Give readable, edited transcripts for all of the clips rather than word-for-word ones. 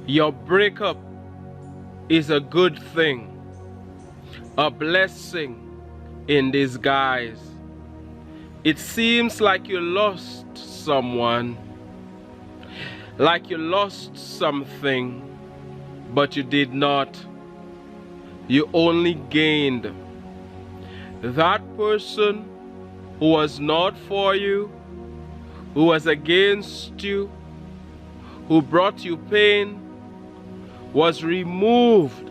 Your breakup is a good thing, a blessing in disguise. It seems like you lost someone, like you lost something, but you did not. You only gained. That person who was not for you, who was against you, who brought you pain, was removed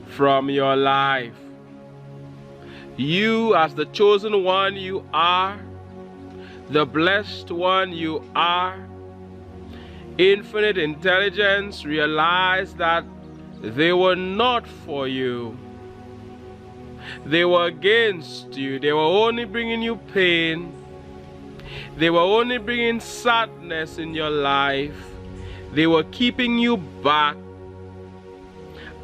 from your life. You, as the chosen one you are, the blessed one you are, infinite intelligence, realize that they were not for you. They were against you. They were only bringing you pain. They were only bringing sadness in your life. They were keeping you back,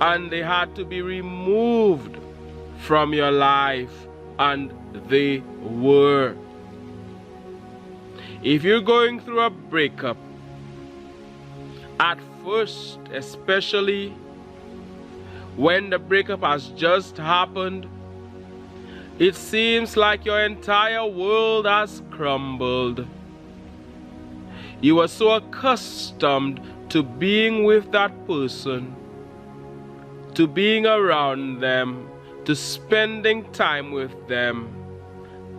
and they had to be removed from your life, and they were. If you're going through a breakup, at first, especially when the breakup has just happened, it seems like your entire world has crumbled. You were so accustomed to being with that person, to being around them, to spending time with them,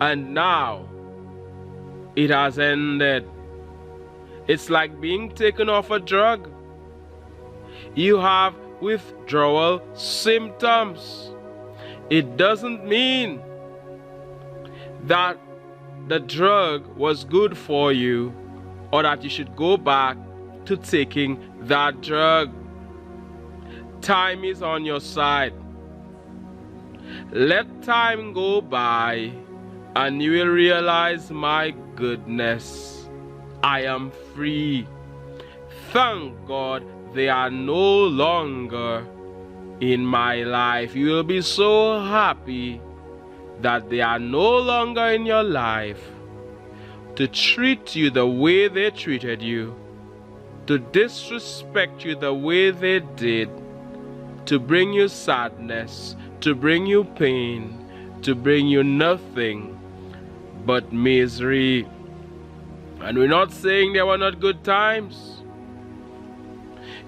and now it has ended. It's like being taken off a drug. You have withdrawal symptoms. It doesn't mean that the drug was good for you or that you should go back to taking that drug. Time is on your side. Let time go by and you will realize, my goodness, I am free. Thank God they are no longer in my life. You will be so happy that they are no longer in your life to treat you the way they treated you, to disrespect you the way they did, to bring you sadness, to bring you pain, to bring you nothing but misery. And we're not saying there were not good times.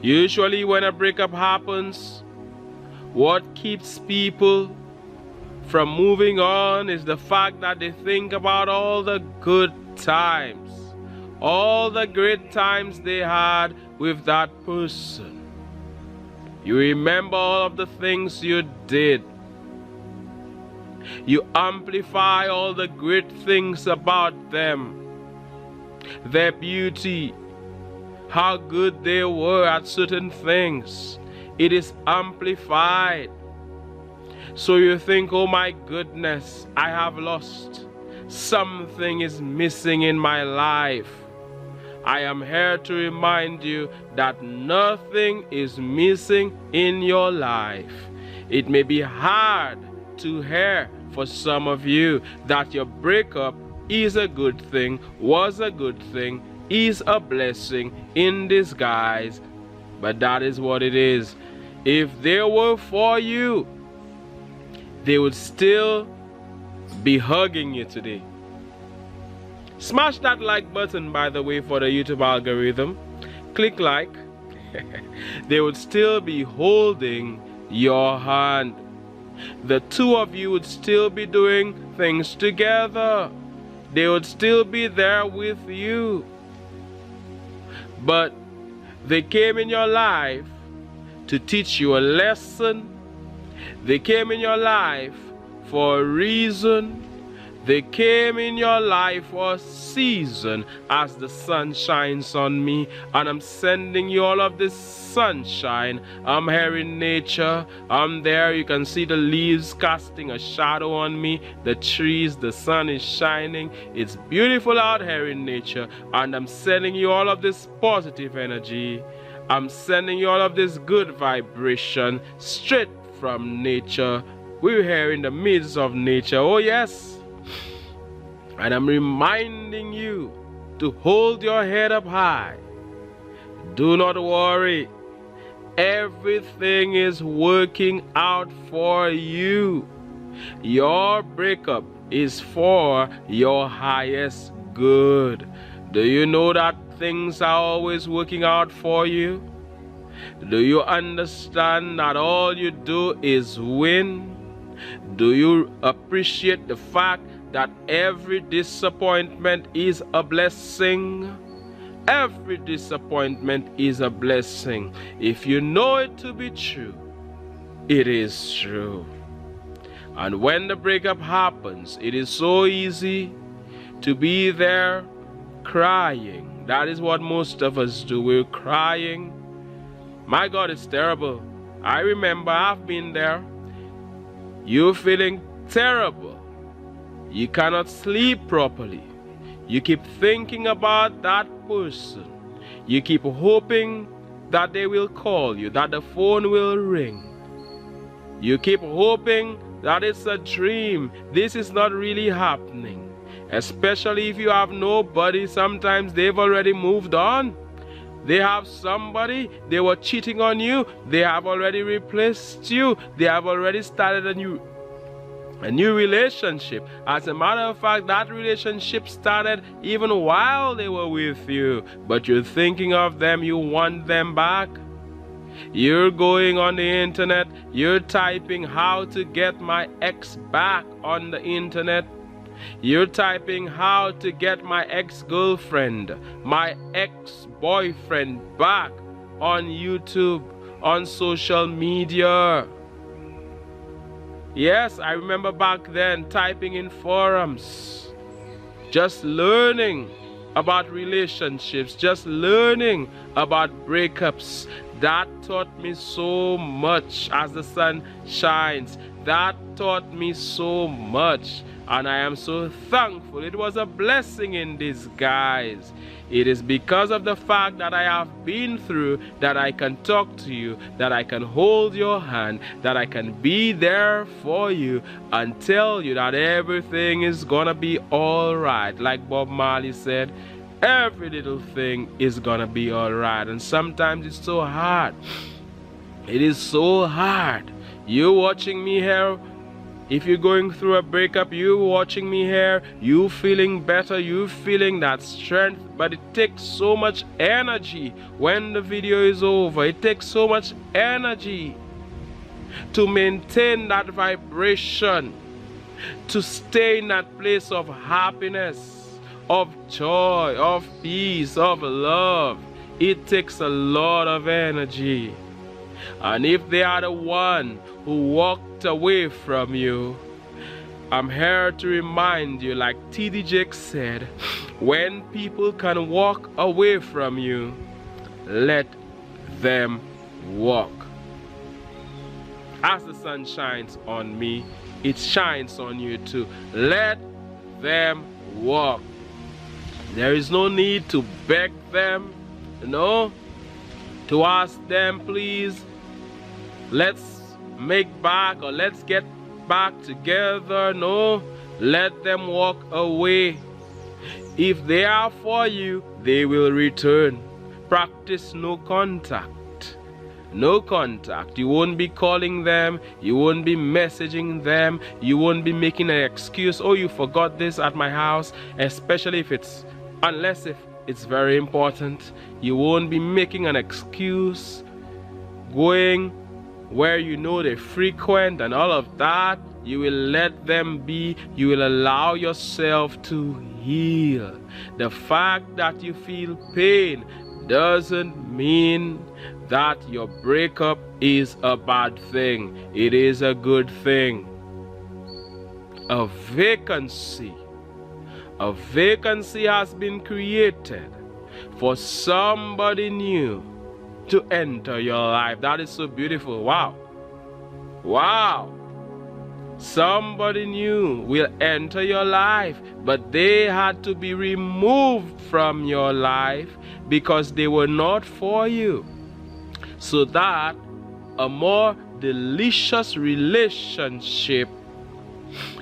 Usually when a breakup happens, what keeps people from moving on is the fact that they think about all the good times, all the great times they had with that person. You remember all of the things you did. You amplify all the great things about them, their beauty, how good they were at certain things. It is amplified. So you think, oh my goodness, I have lost. Something is missing in my life. I am here to remind you that nothing is missing in your life. It may be hard to hear for some of you that your breakup is a good thing, was a good thing, is a blessing in disguise, but that is what it is. If they were for you, they would still be hugging you today. Smash that like button, by the way, for the YouTube algorithm. Click like. They would still be holding your hand. The two of you would still be doing things together. They would still be there with you. But they came in your life to teach you a lesson. They came in your life for a reason. They came in your life for a season. As the sun shines on me, and I'm sending you all of this sunshine. I'm here in nature. I'm there. You can see the leaves casting a shadow on me. The trees, the sun is shining. It's beautiful out here in nature. And I'm sending you all of this positive energy. I'm sending you all of this good vibration straight from nature. We're here in the midst of nature. Oh yes. And I'm reminding you to hold your head up high. Do not worry. everything is working out for you. Your breakup is for your highest good. Do you know that things are always working out for you? Do you understand that all you do is win? Do you appreciate the fact that every disappointment is a blessing? Every disappointment is a blessing. If you know it to be true, it is true. And when the breakup happens, it is so easy to be there crying. That is what most of us do. We're crying. My God, it's terrible. I remember I've been there. You're feeling terrible. You cannot sleep properly. You keep thinking about that person. You keep hoping that they will call you, that the phone will ring. You keep hoping that it's a dream. This is not really happening. Especially if you have nobody. Sometimes they've already moved on. They have somebody. They were cheating on you. They have already replaced you. They have already started a new relationship. As a matter of fact, that relationship started even while they were with you. But you're thinking of them. You want them back. You're going on the internet. You're typing how to get my ex back on the internet. You're typing how to get my ex-girlfriend, my ex-boyfriend back on YouTube, on social media. Yes, I remember back then typing in forums, just learning about relationships, just learning about breakups. That taught me so much. As the sun shines, that taught me so much. And I am so thankful. It was a blessing in disguise. It is because of the fact that I have been through that I can talk to you, that I can hold your hand, that I can be there for you and tell you that everything is gonna be alright. Like Bob Marley said, every little thing is gonna be alright. And sometimes it's so hard. It is so hard. You watching me here, if you're going through a breakup, you watching me here, you feeling better, you feeling that strength, but it takes so much energy when the video is over. It takes so much energy to maintain that vibration, to stay in that place of happiness, of joy, of peace, of love. It takes a lot of energy. And if they are the one who walked away from you, I'm here to remind you, like T.D. Jakes said, when people can walk away from you, let them walk. As the sun shines on me, it shines on you too. Let them walk. There is no need to beg them, no, to ask them, please, let's make back or let's get back together. No, let them walk away. If they are for you, they will return. Practice no contact. No contact. You won't be calling them. You won't be messaging them. You won't be making an excuse. Oh, you forgot this at my house. Especially if unless it's very important. You won't be making an excuse, going where you know they frequent and all of that. You will let them be. You will allow yourself to heal. The fact that you feel pain doesn't mean that your breakup is a bad thing. It is a good thing. A vacancy has been created for somebody new to enter your life. That is so beautiful. Wow. Somebody new will enter your life, but they had to be removed from your life because they were not for you, so that a more delicious relationship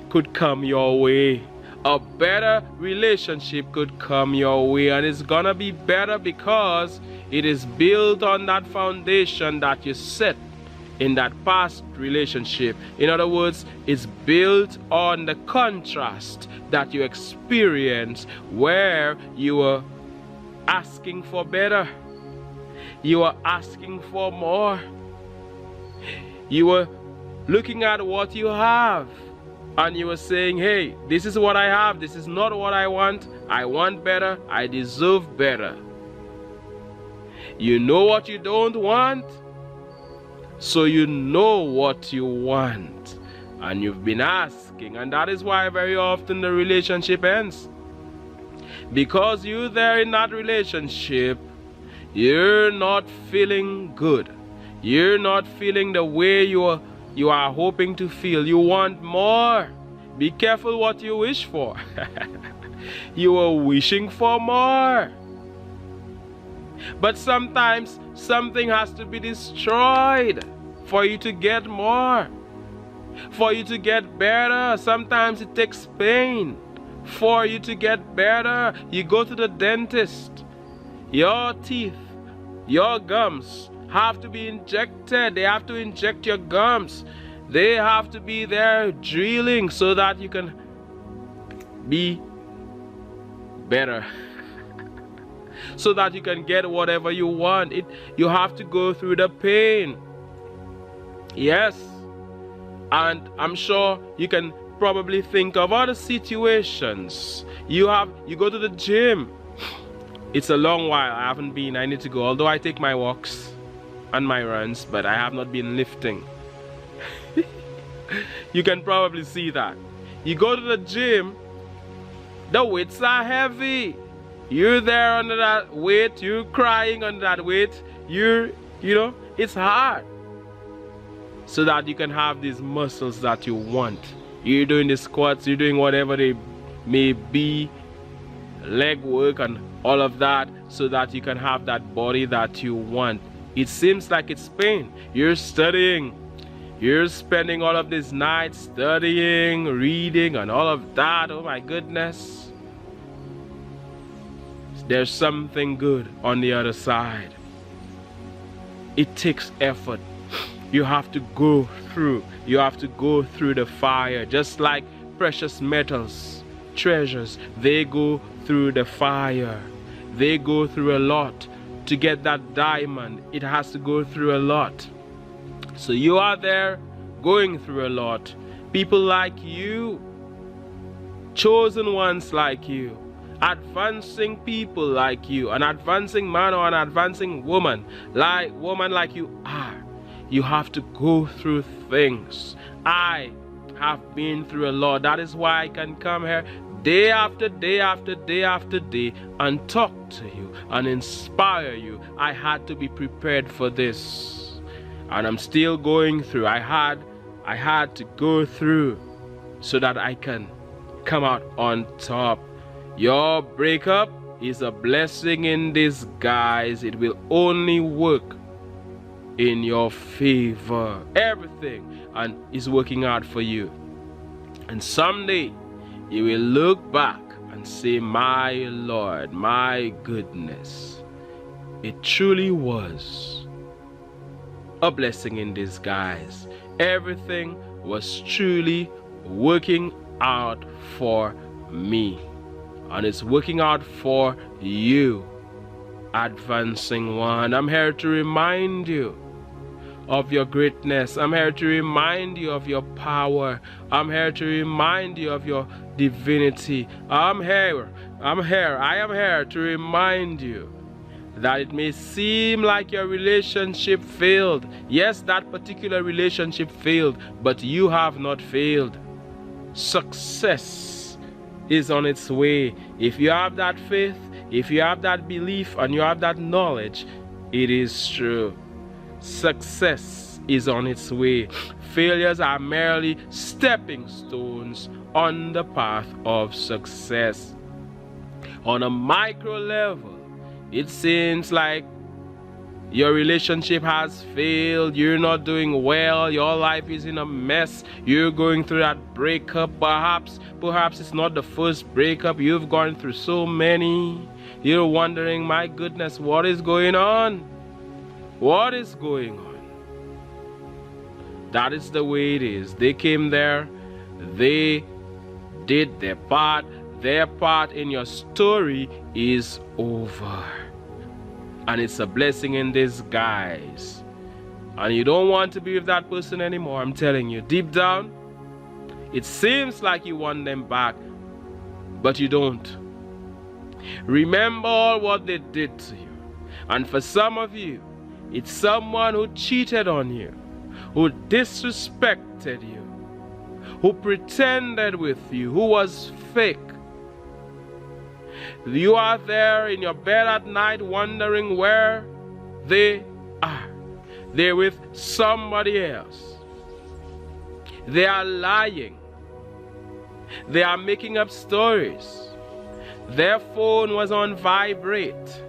could come your way. a better relationship could come your way, and it's gonna be better because it is built on that foundation that you set in that past relationship. In other words, it's built on the contrast that you experience where you were asking for better, you were asking for more, you were looking at what you have and you were saying, hey, this is what I have, this is not what I want better, I deserve better. You know what you don't want, so you know what you want, and you've been asking, and that is why very often the relationship ends. Because you're there in that relationship, you're not feeling good, you're not feeling the way you are hoping to feel. You want more. Be careful what you wish for. You are wishing for more. But sometimes something has to be destroyed for you to get more, for you to get better. Sometimes it takes pain for you to get better. You go to the dentist, your teeth, your gums have to be injected. They have to inject your gums. They have to be there drilling so that you can be better. So that you can get whatever you want. You have to go through the pain. Yes. And I'm sure you can probably think of other situations. You go to the gym. It's a long while. I haven't been. I need to go. Although I take my walks and my runs, but I have not been lifting. You can probably see that. You go to the gym, the weights are heavy. You're there under that weight, you're crying under that weight, it's hard. So that you can have these muscles that you want. You're doing the squats, you're doing whatever they may be, leg work and all of that, so that you can have that body that you want. It seems like it's pain. You're studying. You're spending all of these nights studying, reading, and all of that. Oh my goodness. There's something good on the other side. It takes effort. You have to go through. You have to go through the fire. Just like precious metals, treasures, they go through the fire. They go through a lot. To get that diamond, it has to go through a lot. So you are there going through a lot. People like you, chosen ones like you, advancing people like you, an advancing man or an advancing woman like you are. You have to go through things. I have been through a lot. That is why I can come here day after day after day after day and talk to you and inspire you. I had to be prepared for this. And I'm still going through. I had to go through so that I can come out on top. Your breakup is a blessing in disguise. It will only work in your favor. Everything and is working out for you. And someday you will look back and say, my Lord, my goodness, it truly was a blessing in disguise. Everything was truly working out for me, and it's working out for you, advancing one. I'm here to remind you of your greatness. I'm here to remind you of your power. I'm here to remind you of your divinity. I am here to remind you that it may seem like your relationship failed. Yes, that particular relationship failed, but you have not failed. Success is on its way. If you have that faith, if you have that belief, and you have that knowledge, it is true. Success is on its way. Failures are merely stepping stones on the path of success. On a micro level, it seems like Your relationship has failed. You're not doing well. Your life is in a mess. You're going through that breakup. Perhaps it's not the first breakup. You've gone through so many. You're wondering, my goodness, what is going on? What is going on? That is the way it is. They came there. They did their part. Their part in your story is over. And it's a blessing in disguise. And you don't want to be with that person anymore. I'm telling you, deep down, it seems like you want them back, but you don't. Remember all what they did to you. And for some of you, it's someone who cheated on you, who disrespected you, who pretended with you, who was fake. You are there in your bed at night wondering where they are. They're with somebody else. They are lying. They are making up stories. Their phone was on vibrate.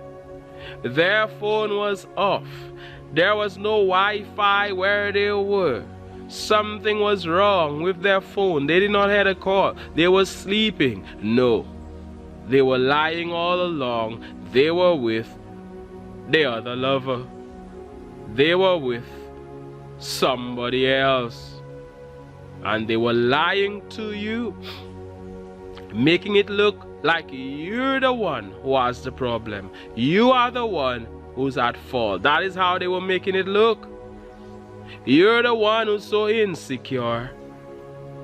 Their phone was off. There was no Wi-Fi where they were. Something was wrong with their phone. They did not have a call. They were sleeping. No. They were lying all along. They were with the other lover. They were with somebody else. And they were lying to you, making it look like you're the one who has the problem. You are the one who's at fault. That is how they were making it look. You're the one who's so insecure.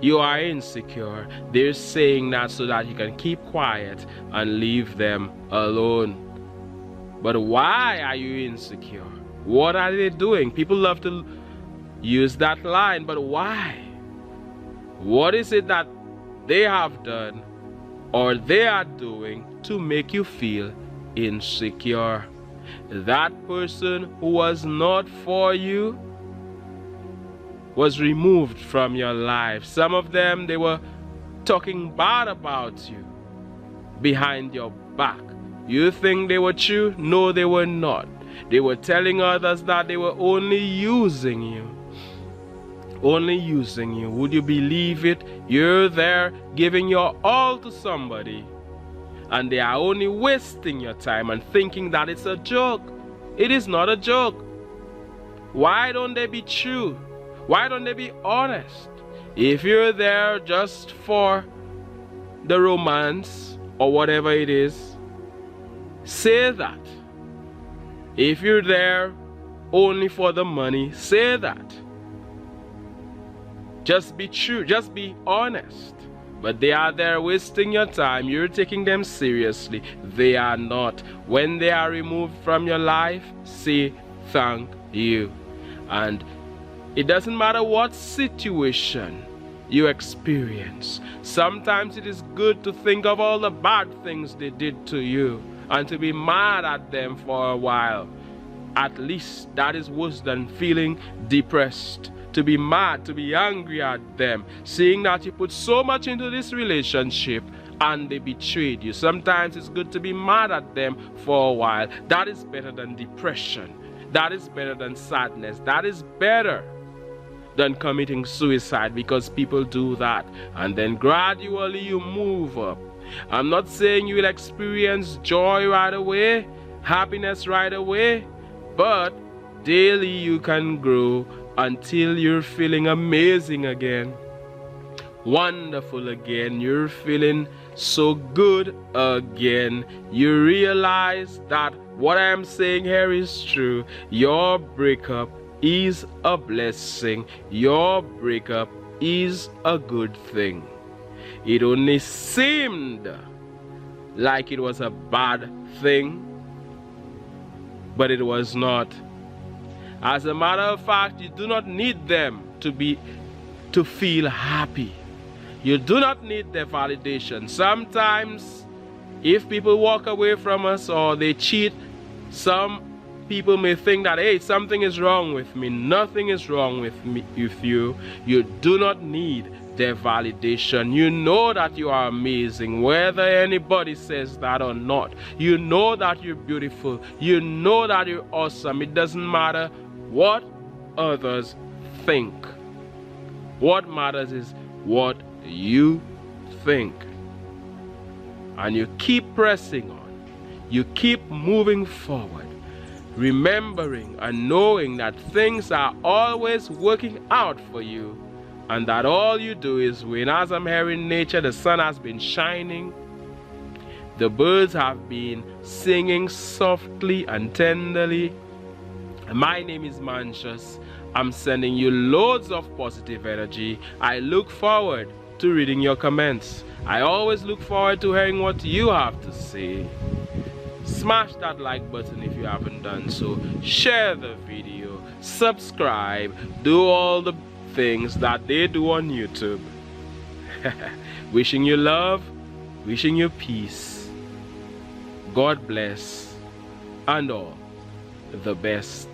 You are insecure. They're saying that so that you can keep quiet and leave them alone. But why are you insecure? What are they doing? People love to use that line, but why? What is it that they have done or they are doing to make you feel insecure? That person who was not for you was removed from your life. Some of them, they were talking bad about you behind your back. You think they were true? No, they were not. They were telling others that they were only using you. Only using you. Would you believe it? You're there giving your all to somebody, and they are only wasting your time and thinking that it's a joke. It is not a joke. Why don't they be true? Why don't they be honest? If you're there just for the romance or whatever it is, say that. If you're there only for the money, say that. Just be true, just be honest. But they are there wasting your time. You're taking them seriously. They are not. When they are removed from your life, say thank you. And it doesn't matter what situation you experience. Sometimes it is good to think of all the bad things they did to you and to be mad at them for a while. At least that is worse than feeling depressed. To be mad, to be angry at them, seeing that you put so much into this relationship and they betrayed you. Sometimes it's good to be mad at them for a while. That is better than depression. That is better than sadness. That is better than committing suicide, because people do that and then gradually you move up. I'm not saying you will experience joy right away, happiness right away, but daily you can grow until you're feeling amazing again, wonderful again. You're feeling so good again. You realize that what I am saying here is true. Your breakup is a blessing. Your breakup is a good thing. It only seemed like it was a bad thing, but it was not. As a matter of fact, you do not need them to feel happy. You do not need their validation. Sometimes, if people walk away from us or they cheat, some people may think that, hey, something is wrong with me. Nothing is wrong with you. You do not need their validation. You know that you are amazing, whether anybody says that or not. You know that you're beautiful. You know that you're awesome. It doesn't matter what others think. What matters is what you think. And you keep pressing on. You keep moving forward, remembering and knowing that things are always working out for you, and that all you do is win. As I'm here in nature, the sun has been shining, the birds have been singing softly and tenderly. My name is Mantius. I'm sending you loads of positive energy. I look forward to reading your comments. I always look forward to hearing what you have to say. Smash that like button if you haven't done so. Share the video, subscribe, do all the things that they do on YouTube. Wishing you love, wishing you peace. God bless, and all the best.